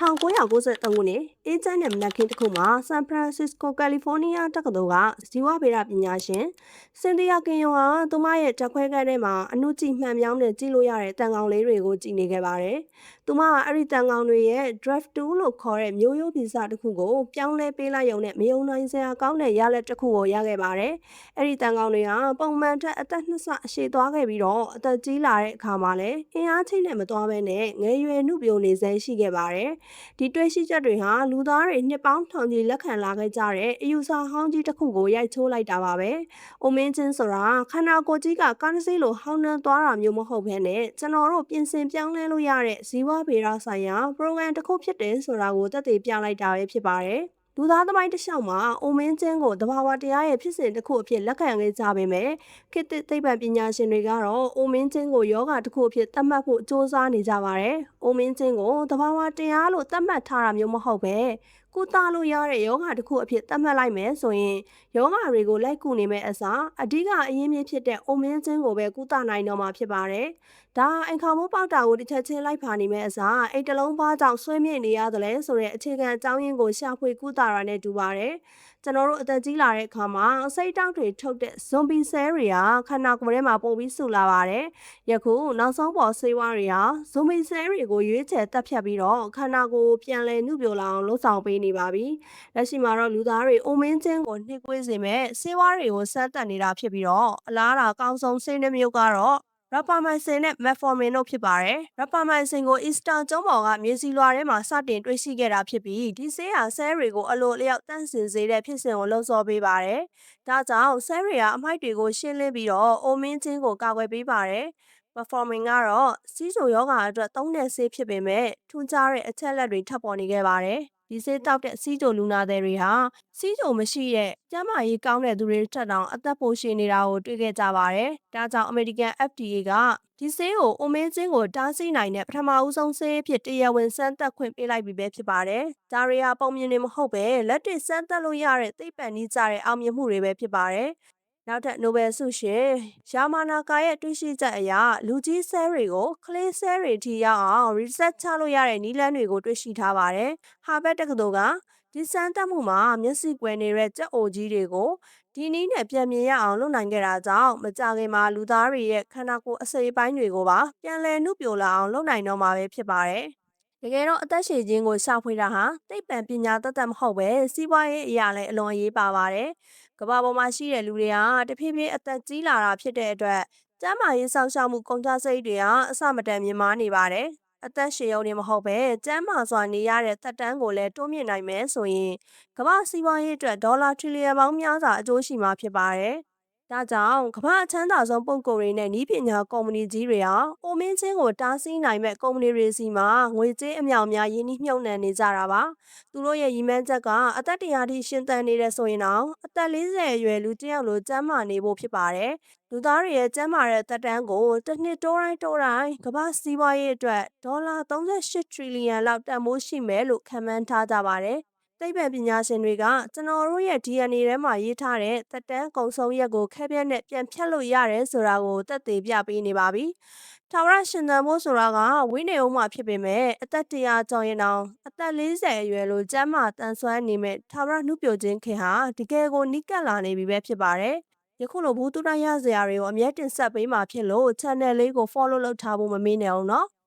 1993 ခုနှစ်အေဂျင့်နဲ့မနက်ခင်းတစ်ခုမှာဆန်ဖရန်စစ္စကိုကယ်လီဖိုးနီးယားတက္ကသိုလ်ကဇီဝဗေဒပညာရှင်စင်တီယာကင်ယွန်ဟာသူမရဲ့ဓာတ်ခွဲခန်းထဲမှာအနုကြည့်မှန်ပြောင်းနဲ့ကြည့်လို့ရတဲ့တန်ကောင်လေးတွေကိုကြည့်နေခဲ့ပါတယ်။သူမကအဲ့ဒီတန်ကောင်တွေရဲ့ drive 2လို့ခေါ်တဲ့မျိုးရိုးဗီဇတစ်ခုကိုပြောင်းလဲပေးလိုက်ရုံနဲ့မယုံနိုင်စရာကောင်းတဲ့ရလဒ်တစ်ခုကိုရခဲ့ပါတယ်။အဲ့ဒီတန်ကောင်တွေဟာပုံမှန်ထက်အသက်2ဆအရှည်သွားခဲ့ပြီးတော့အသက်ကြီးလာတဲ့အခါမှာလည်းအင်အားချိနဲ့မသွားဘဲနဲ့ငယ်ရွယ်နှုတ်ပြိုနေစေရှိခဲ့ပါတယ်။ဒီတွေ့ရှိချက်တွေဟာလူသားတွေနှစ်ပေါင်းထောင်ချီလက်ခံလာခဲ့ကြတဲ့အယူဆဟောင်းကြီးတစ်ခုကိုရိုက်ချိုးလိုက်တာပါပဲ။အိုမင်းချင်းဆိုတာခန္ဓာကိုယ်ကြီးကကားတစ်စီးလိုဟောင်းနှမ်းသွားတာမျိုးမဟုတ်ဘဲနဲ့ကျွန်တော်တို့ပြင်ဆင်ပြောင်းလဲလို့ရတဲ့ဇီဝဗေဒဆိုင်ရာပရိုဂရမ်တစ်ခုဖြစ်တယ်ဆိုတာကိုသက်သေပြလိုက်တာပဲဖြစ်ပါတယ်။လူသားသမိုင်းတစ်လျှောက်မှာအိုမင်းချင်းကိုတဘာဝတရားရဲ့ဖြစ်စဉ်တစ်ခုအဖြစ်လက်ခံခဲ့ကြပေမဲ့ခေတ်သစ်သိပ္ပံပညာရှင်တွေကတော့အိုမင်းချင်းကိုယောဂတစ်ခုအဖြစ်သတ်မှတ်ဖို့စ조사နေကြပါတယ်။အိုမင်းချင်းကိုတဘာဝတရားလို့သတ်မှတ်ထားတာမျိုးမဟုတ်ပဲကုသလို့ရတဲ့ယောဂတစ်ခုအဖြစ်သတ်မှတ်လိုက်မယ်ဆိုရင်ယောဂတွေကိုလိုက်ကူနေမဲ့အစားအဓိကအရင်းမြစ်ဖြစ်တဲ့အိုမင်းချင်းကိုပဲကုသနိုင်တော့မှာဖြစ်ပါတယ်။ဒါအိမ်ခေါင်မှုပေါက်တာကိုတစ်ချက်ချင်းလိုက်ဖာနေမဲ့အစားအိမ်တလုံးပါကြောင့်ဆွဲမြင့်နေရသလဲဆိုတဲ့အခြေခံအကြောင်းရင်းကိုရှာဖွေကုသတာနဲ့တူပါတယ်။ကျွန်တော်တို့အသက်ကြီးလာတဲ့အခါမှာစိတ်တောက်တွေထုတ်တဲ့ဇွန်ဘီဆဲတွေကခန္ဓာကိုယ်ထဲမှာပုံပြီးစုလာပါတယ်။ယခုနောက်ဆုံးပေါ်ဆေးဝါးတွေဟာဇွန်ဘီဆဲတွေကိုရွေးချယ်တက်ဖြတ်ပြီးတော့ခန္ဓာကိုယ်ပြန်လည်နှုတ်ပြလာအောင်လှုပ်ဆောင်ပေးနေပါပြီ။လက်ရှိမှာတော့လူသားတွေအိုမင်းချင်းကိုနှိကွေးစေမဲ့ဆေးဝါးတွေကိုစမ်းသပ်နေတာဖြစ်ပြီးတော့အလားအလာအကောင်းဆုံးဆေးနှမျိုးကတော့ရပါမိုင်ဆင်နဲ့မက်ဖော်မင်တို့ဖြစ်ပါတယ်။ရပါမိုင်ဆင်ကိုအီစတာကျွန်းပေါ်ကမြေစီလွှာထဲမှာစတင်တွေ့ရှိခဲ့တာဖြစ်ပြီးဒီဆေးဟာဆဲတွေကိုအလိုအလျောက်တန့်စင်စေတဲ့ဖြစ်စဉ်ကိုလှုံ့ဆော်ပေးပါတယ်။ဒါကြောင့်ဆဲတွေကအမိုက်တွေကိုရှင်းလင်းပြီးတော့အိုမင်းချင်းကိုကာကွယ်ပေးပါတယ်။မက်ဖော်မင်ကတော့စီးချိုယောဂါအတွက်သုံးတဲ့ဆေးဖြစ်ပေမဲ့ထူးခြားတဲ့အချက်လက်တွေထပ်ပေါ်နေခဲ့ပါတယ်။ဒီဆေးတောက်တဲ့စီးချိုလူနာတွေဟာစီးချိုမရှိတဲ့ကျန်းမာရေးကောင်းတဲ့သူတွေထက်တောင်အသက်ပိုရှည်နေတာကိုတွေ့ခဲ့ကြပါတယ်။ဒါကြောင့်အမေရိကန် FDA ကဒီဆေးကိုအိုမင်းချင်းကိုတားဆီးနိုင်တဲ့ပထမဦးဆုံးဆေးအဖြစ်တရားဝင်စမ်းသပ်ခွင့်ပေးလိုက်ပြီပဲဖြစ်ပါတယ်။ဒါတွေဟာပုံမြင်နေမဟုတ်ပဲလက်တွေ့စမ်းသပ်လို့ရတဲ့သိပ္ပံနည်းကျတဲ့အောင်မြင်မှုတွေပဲဖြစ်ပါတယ်။နောက်ထပ်နိုဘယ်ဆုရှင်ယာမာနာကာရဲ့တွေ့ရှိချက်အရလူကြီးဆဲတွေကိုကလေးဆဲတွေထိရောက်အောင် research ချလို့ရတဲ့နည်းလမ်းတွေကိုတွေ့ရှိထားပါတယ်။ဟာဗတ်တက္ကသိုလ်ကဒီစမ်းသပ်မှုမှာမျက်စိကွယ်နေတဲ့ကြက်အိုကြီးတွေကိုဒီနည်းနဲ့ပြန်မြင်ရအောင်လုပ်နိုင်ခဲ့တာကြောင့်မကြခင်မှာလူသားတွေရဲ့ခန္ဓာကိုယ်အစိတ်အပိုင်းတွေကိုပါပြန်လည်နှုတ်ပြလာအောင်လုပ်နိုင်တော့မှာပဲဖြစ်ပါတယ်။တကယ်တော့အသက်ရှည်ခြင်းကိုရှာဖွေတာဟာသိပ္ပံပညာတတ်မဟုတ်ပဲစီးပွားရေးအရာလည်းအလွန်အရေးပါပါတယ်။ကမ္ဘာပေါ်မှာရှိတဲ့လူတွေဟာတဖြည်းဖြည်းအသက်ကြီးလာတာဖြစ်တဲ့အတွက်ကျန်းမာရေးစောင့်ရှောက်မှုကုန်ကျစရိတ်တွေဟာအဆမတန်မြင့်မားနေပါတယ်။အသက်ရှည်ရုံနဲ့မဟုတ်ပဲကျန်းမာစွာနေရတဲ့သက်တမ်းကိုလည်းတိုးမြင့်နိုင်မယ်ဆိုရင်ကမ္ဘာစီးပွားရေးအတွက်ဒေါ်လာထရီလီယံပေါင်းများစွာအကျိုးရှိမှာဖြစ်ပါတယ်။ဒါကြောင့်ကမ္ဘာအချမ်းသာဆုံးပုဂ္ဂိုလ်တွေနဲ့နည်းပညာကုမ္ပဏီကြီးတွေဟာအိုမင်းချင်းကိုတားဆီးနိုင်မဲ့ကုမ္ပဏီတွေစီမှာငွေကြေးအမြောက်များရင်းနှီးမြှုပ်နှံနေကြတာပါ။သူတို့ရဲ့ရည်မှန်းချက်ကအသက်100ထိရှင်သန်နေတယ်ဆိုရင်တော့အသက်40အရွယ်လူတစ်ယောက်လိုကျန်းမာနေဖို့ဖြစ်ပါတယ်။လူသားတွေရဲ့ကျန်းမာတဲ့သက်တမ်းကိုတစ်နှစ်တိုးတိုင်းကမ္ဘာစီးပွားရေးအတွက်ဒေါ်လာ38ထရီလီယံလောက်တန်ဖိုးရှိမယ်လို့ခန့်မှန်းထားကြပါတယ်။သိပ္ပံပညာရှင်တွေကကျွန်တော်တို့ရဲ့ DNA ထဲမှာရေးထားတဲ့သက်တမ်းကုန်ဆုံးရက်ကိုခဲပြတ်နဲ့ပြန်ဖြတ်လို့ရတယ်ဆိုတာကိုသက်သေပြပေးနေပါပြီ။ထာဝရရှင်သန်ဖို့ဆိုတာကဝိနေဦးမှာဖြစ်ပေမဲ့အသက်100ကျော်ရင်တောင်အသက်40အရွယ်လိုကျန်းမာတန်ဆွမ်းနေမဲ့ထာဝရနှုတ်ပြခြင်းခင်ဟာတကယ်ကိုနီးကပ်လာနေပြီပဲဖြစ်ပါတယ်။ယခုလိုဘူးတူတိုင်းရစရာတွေကိုအမြဲတင်ဆက်ပေးမှာဖြစ်လို့ channel လေးကို follow လုပ်ထားဖို့မမေ့နဲ့အောင်နော်။